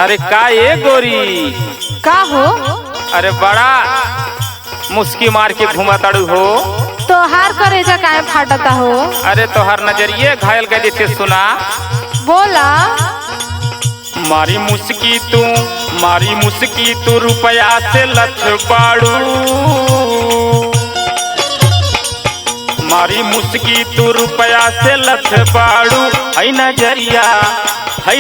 अरे का ये गोरी का हो? अरे बड़ा मुस्की मार के घुमा ताड़ू हो। तोहार करेजा काहे फाटता हो? अरे तोहर नजरिए घायल कर देते सुना। बोला। मारी मुस्की तू रुपया से लथ बाड़ू। मारी मुस्की तू रुपया से लथ बाड़ू। है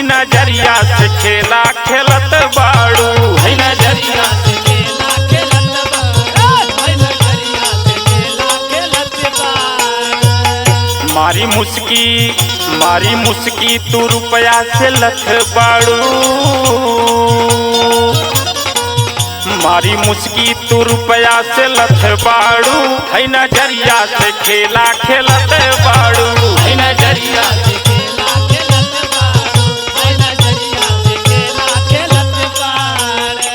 नजरिया से खेला खेलत बाड़ू। है नजरिया से खेला खेलत बाड़ू। है नजरिया से खेला खेलत बाड़ू। मारी मुस्की तू रुपया से लथ बाड़ू। मारी मुस्की तू रुपया से लथ बाड़ू। है नजरिया से खेला खेलत बाड़ू। है नजरिया से खेला खेलत बाड़ू। है नजरिया से खेला खेलत बाड़ू।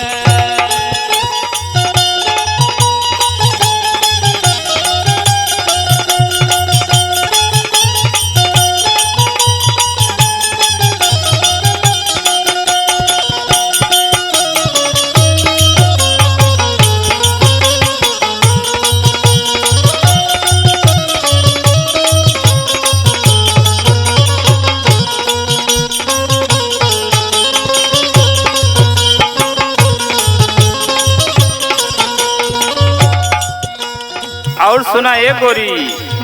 और सुना ये गोरी।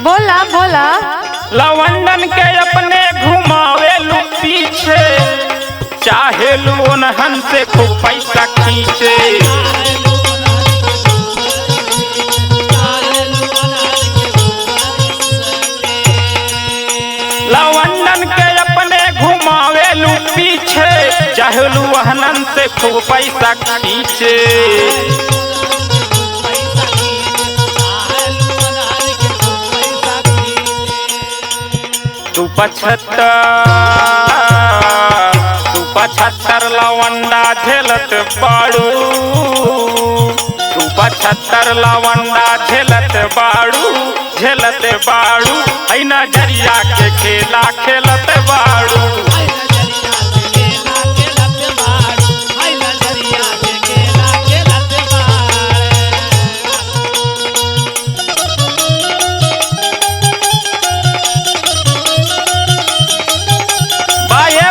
बोला बोला। लवंडन के अपने घुमावे लू पीछे। चाहे लू उन्हन से खूब पैसा खींचे। लवंडन के अपने घुमावे लू पीछे। चाहे लू उन्हन से खूब पैसा खींचे। तू पचहत्तर लवंडा झेलत बाड़ू। तू 75 लवंडा झेलत बाड़ू। है नजरिया के खेला खेलत बाड़ू।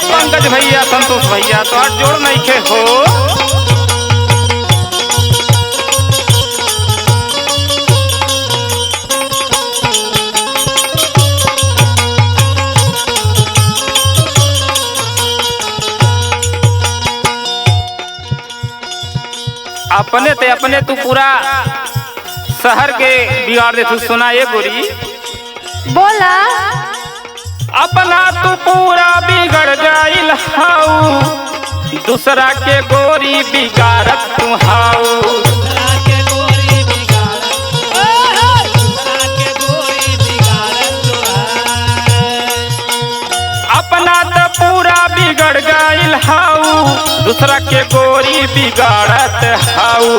पंकज भैया, संतोष भैया तो आज जोड़ नहीं खे हो। अपने तू पूरा शहर के बिगाड़ दे। तू सुना ये गोरी। बोला। अपना तू पूरा बिगड़ जाइल हाउ। दूसरा के गोरी बिगाड़त तू हाउ। अपना तो पूरा बिगड़ गइल हाउ। दूसरा के गोरी बिगाड़त हाउ।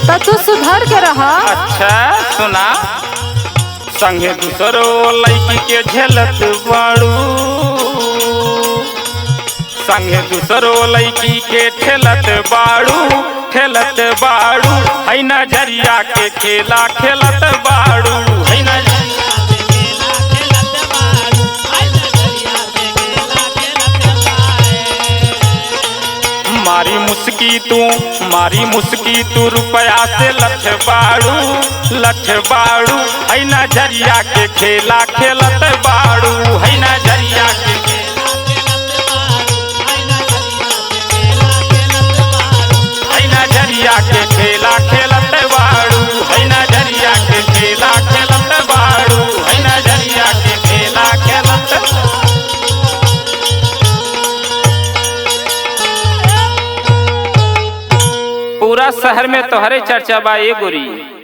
तो तू सुधर के रहा। अच्छा सुना। संगे दूसरो लड़की के झेलत बाड़ू। संगे दूसरो लड़की के ठेलत बाड़ू। है नजरिया के खेला खेलत बाड़ू। है नजरिया के खेला खेलत बाड़ू। है नजरिया के खेला खेलत बाड़ू। मारी मुस्की तू रुपया से लथ बाड़ू। है नजरिया के खेला खेलत बाड़ू। है नजरिया के खेला खेलत बाड़ू। है नजरिया के खेला खेलत बाड़ू। है नजरिया के खेला खेलत बाड़ू। है नजरिया के खेला खेलत बाड़ू। पूरा शहर में तोहरे चर्चा बा ये गोरी।